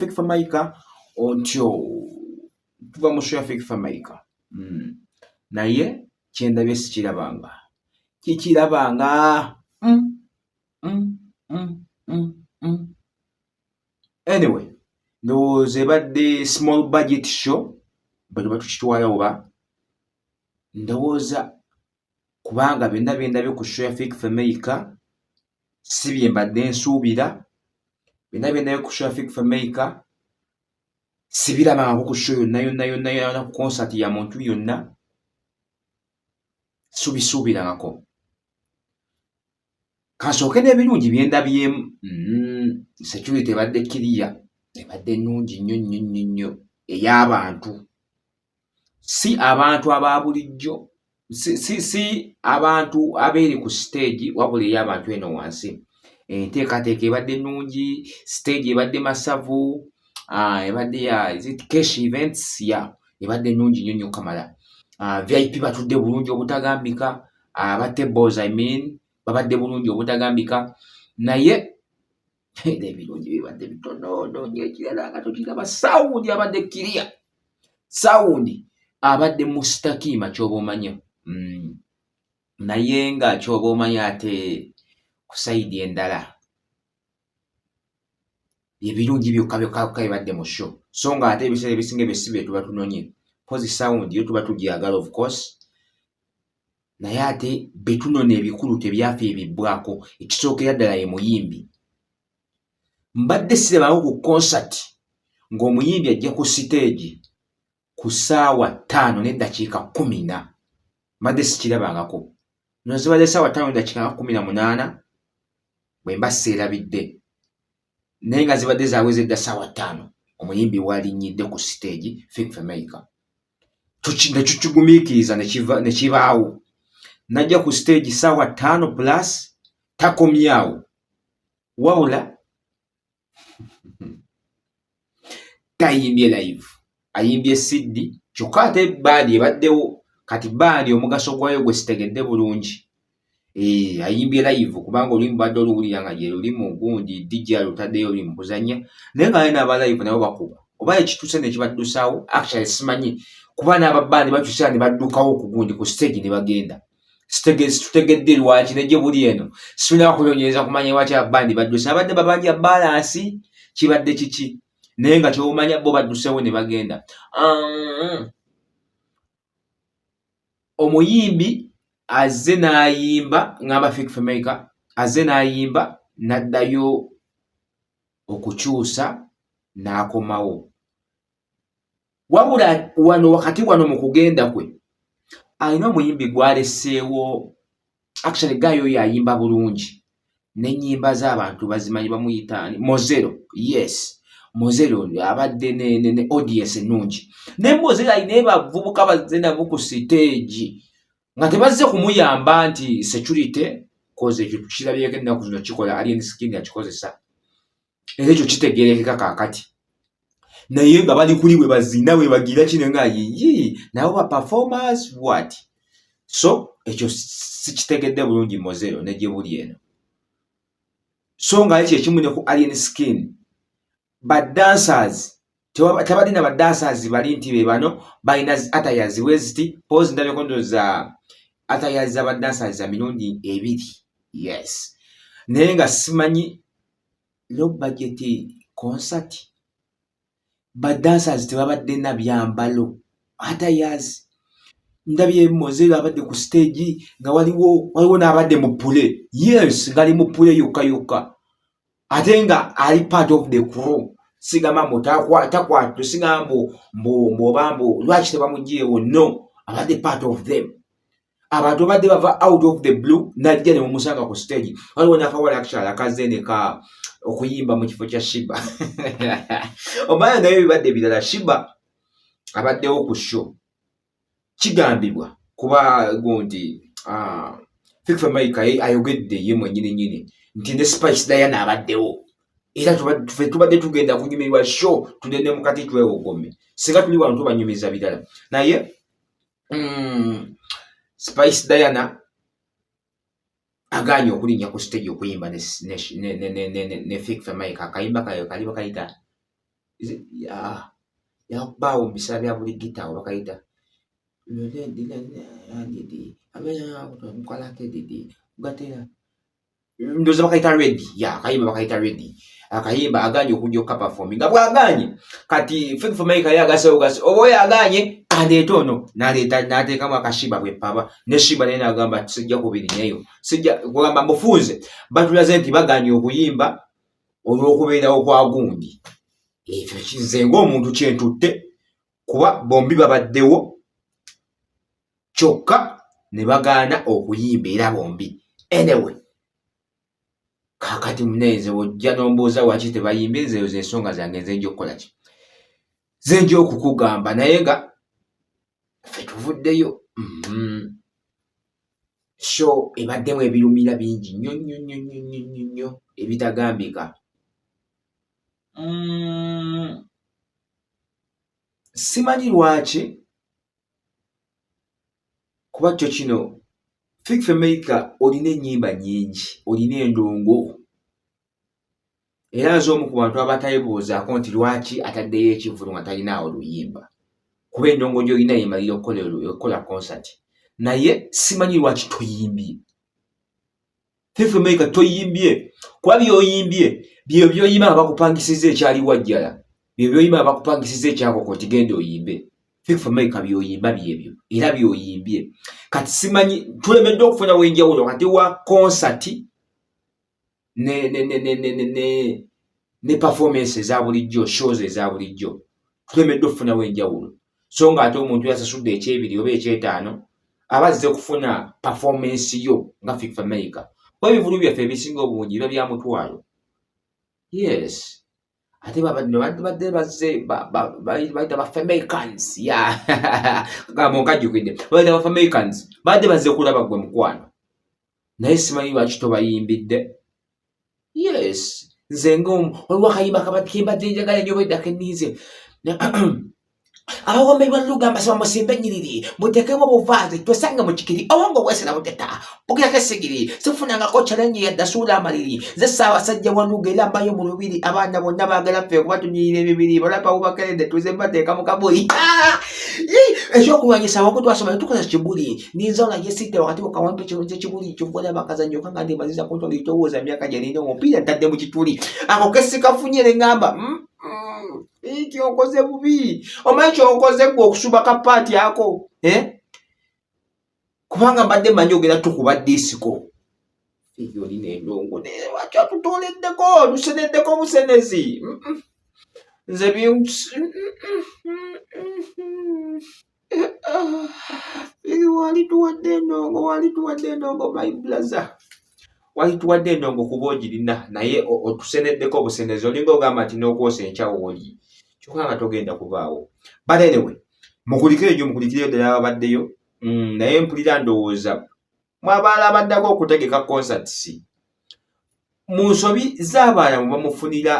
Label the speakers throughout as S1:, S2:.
S1: Fake Famaica ontyo tuva mu show ya Fake Famaica naye kyendabye sikirabanga kikirabanga anyway ndowooza ebadde small budget show bwe tuba tukitwala oba ndowooza kubanga byonna byendabye ku show ya Fake Famaica si bye mbadde nsuubira byonna byendabye ku show ya Fake Famaica si birabangako ku show yonna ku concert ya muntu yonna subisuubirangako kansooke n'ebirungi byendabyemu security ebadde kiriya ebadde nnungi nnyo ey'abantu si abantu aba bulijjo si abantu abeeri ku stage wabula ey'abantu eno wansi enteekateeka ebadde nnungi stage ebadde masavu ebadde ya cash events ebadde nnungi nnyo kamala VIP batudde bulungi obutagambika aba tables babadde bulungi obutagambika naye ebirungi bibadde bitono nnyo ekirala nga tokiraba sound abadde kiriya sound abadde mustakiima kyoba omanya naye nga kyoba omanya ate ku side endala ebirungi byokka ebadde mu show so nga ate ebiseera ebisinga ebisibe tuba tunonye pozi sound yo tuba tugiyagala of course naye ate betunona ebikulu tebyafa ebibbwako ekisookera ddala ye muyimbi mbadde sirabako ku concert ng'omuyimbi ajja ku stage ku ssaawa 5:14 mbadde sikirabangako no zibadde ssaawa 5:18 bwe mba seerabidde naye nga zibadde zaaweze dda ssaawa 5 omuyimbi walinnyidde ku stage Fake Famaica nekigumiikiriza ne kibaawo najja ku stage ssaawa 5+ takomyawo wabula tayimbye live ayimbye CD kyokka ate baandi ebaddewo kati baandi omugaso gwayo gwe sitegedde bulungi ayimbye live kubanga olulimi badde oluwulira nga gye lulimu gundi DJ alutaddeyo oli mu kuzannya naye nga alina aba live nabo bakuba oba ekituuse ne kibaddusaawo actually simanyi kuba n'ababaandi bakyusa ne baddukawo ku gundi ku stage ne bagenda situtegedde lwaki nejje buli eno situlina kunoonyereza kumanya lwaki ababaandi baddusa abadde babanja balansi kibadde kiki naye nga kyomanya bo baddusewo ne bagenda omuyimbi azze n'ayimba ng'aba Fake Famaica azze n'ayimba n'addayo okukyusa n'akomawo wabula wano wakati wano mu kugenda kwe alina omuyimbi gwaleseewo actually gayo yayimba bulungi n'ennyimba z'abantu bazimanyi bamuyita Mozero yes Mozero abadde ne audience ennungi ne Mozero alina bavubuka bazze nabo ku stage nga tebazze kumuyamba nti security koze ekyo tukirabyeko ennaku zino kikola alien skin yakikozesa era ekyo kitegeerekeka kaakati naye nga bali kuli we bazina we bagira kino nga yiyi nabo ba performers what so ekyo sikitegedde bulungi Mozero ne gye buli eno so nga ekyo ekimu ne ku alien skin ba dancers tebalina ba dancers bali nti be bano balina atayazi weziti pose ndabye kondo za atayazi aba dancers za mirundi 2 yes naye nga simanyi low budget concert ba dancers tebabadde na byambalo atayazi ndabye Mozero abadde ku stage nga waliwo n'abadde mu pule yes ngali mu pule yokka ate nga ali part of the crew sigama takwatu sigambo mbobambo lwaki tebamugyewo no abadde part of them abantu badde bava out of the blue najja ne mumusanga ku stage waliwo n'akawala actually akazeneka okuyimba mu kifo kya Shiba omanya naye bibadde birala Shiba abaddewo ku show kigambibwa kuba gundi Fake Famaica ayogedde ye mwennyini nti ne Spice Diana abaddewo era tubadde tugenda kunyumirwa show tudende mukati twewogome singa tuli wano tubanyumiza birala naye Spice Diana aganye okulinnya ku stage okuyimba ne Fake Famaica akayimba kayo kaliba kayita yakubawo mu biseera bya buli gita awo bakayita ndoza bakayita redi akayimba bakayita redi akayimba aganye okujja okukapafomi nga bwaganye kati Fake for America yagasewo gase oba yaganye aleeta ono n'ateekamu akashiba bwepaba ne shiba naye n'agamba sijja kubirinyayo sijja kugamba mufunze batulaze nti baganye okuyimba olw'okubeerawo kwa gundi ekyo kize ng'omuntu kyentutte kuba bombi babaddewo kyokka ne bagaana okuyimba era bombi anyway kakati muneze wojja nombuuza waki tebayimbe nzeyo zensonga zange nzenja okukola ki zenja okukugamba naye nga ffe tuvuddeyo so ebaddemu ebirumira bingi nnyo ebitagambika simanyi lwaki kuba kyo kino Fake for America olina ennyimba nnyingi olina endongo era nz'omu ku bantu abatayibuuzaako nti lwaki ataddeyo ekivulu nga talinaawo luyimba kuba endongo gy'olina yemalira okukola concert naye simanyi lwaki toyimbye Fake for America toyimbye kuba by'oyimbye byo by'oyimba nga bakupangisiza ekyali wajjala byo by'oyimba nga bakupangisiza ekyakoko nti genda oyimbe Fake for America by'oyimba byebyo era by'oyimbye kati simanyi tulemedde okufuna wenjawulo kati wa concert ne performance eza bulijjo shows eza bulijjo tulemedde okufuna wenjawulo so nga ate omuntu yasasudde ekyebiri oba ekyetaano abazze kufuna performance yo nga Fake for America kuba ebivulu byaffe ebisinga obungi biba bya mutwalo yes ate badde bazze bayita ba-Americans gamba onkajjukidde bayita ba-Americans badde bazze kulaba gwe mukwano naye simanyi lwaki tobayimbidde yes nze waliwo akayimba kembadde njagala ennyo bweddako enniize abawomberwa lugamba saba musimbe ennyiriri muteekemu obuvaazi twesange mu kikiri obongo bwesera buteta bukirako essigiri sifunangako challenge yadda suula amaliri ze ssaabasajja waluga era mbayo mu lubiri abaana bonna baagala ffe kuba tunyirira emibiri balapa bubakeredde tuze mbateeka mu kabuli ekyokulwanyisa waku twasoma tukoza kibuli ninzola yesitte wakati wakawantu kirunze kibuli kyovula bakazanyo kanga ndimaziza kuntoli towooza myaka gyanina omupiira ntadde mu kituli ako kesikafunye ne ngamba kyokoze bubi omanyi kyokoze gwe okusuba kapaati ako kubanga mbadde manyi ogera tukuba disiko eyo olina endongo lwaki atutoleddeko tuseneddeko busenezi nze wali tuwadde endongo my brother wali tuwadde endongo kuba ogirina naye otuseneddeko obusenezi olinga ogamba nti n'okwosa enkyawo oli kyokka nga togenda kubaawo but anyway mukulikireyo ddala ababaddeyo naye mpulira ndowooza mwabaala abaddako okutegeka concerts mu nsobi z'abaana mwe bamufunira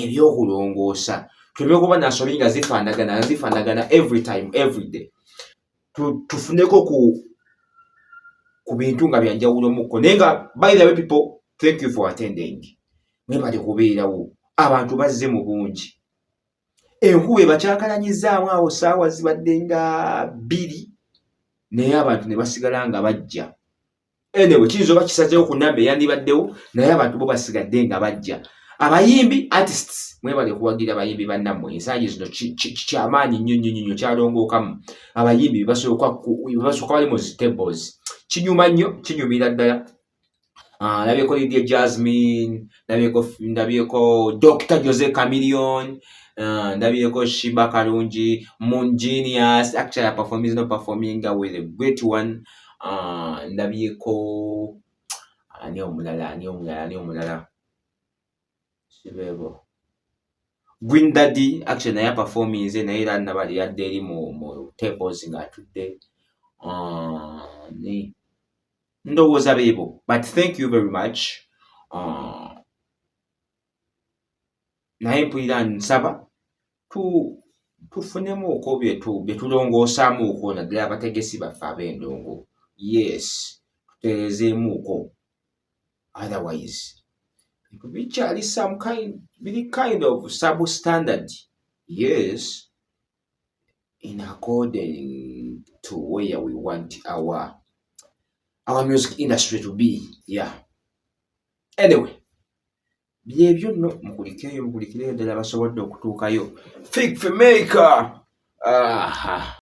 S1: ebyokulongoosa tuleme okuba na nsobi nga zifaanagana every time every day tufuneko ku bintu nga byanjawulomukko naye nga by the way people thank you for attending mwebale kubeerawo abantu bazze mu bungi enkuba ebakyakalanyizzaamu awo saawa zibadde nga 2 naye abantu ne basigala nga bajja anyway kiyinza oba kisazeewo ku nnamba eyandibaddewo naye abantu bo basigadde nga bajja abayimbi artists mwebale kuwagira abayimbi bannammwe ensangi zino kyamaanyi nnyo kyalongookamu abayimbi basooka bali mu zitables kinyuma nnyo kinyumira ddala ndabyeko Lydia Jasmine ndabyeko Dr. Jose Chameleone ndabyeko Shiba Kalungi Moon Genius actually performing with a great one ndabyeko ani omulala sibebo Green Daddy actually naye performing naye era nabali yadde eri mu tables nga atudde ndowooza beebo but thank you very much naye mpulira nsaba tufunemu byetulongoosaamuuko naddala abategesi baffe ab'endongo yes tutereezeemuuko otherwise bikyali biri kind of substandard Yes, in according to where we want our music industry to be. Yeah. Anyway, byebyo nno mukulikeeyo ddala basobodde okutuukayo. Fig for maker. Aha.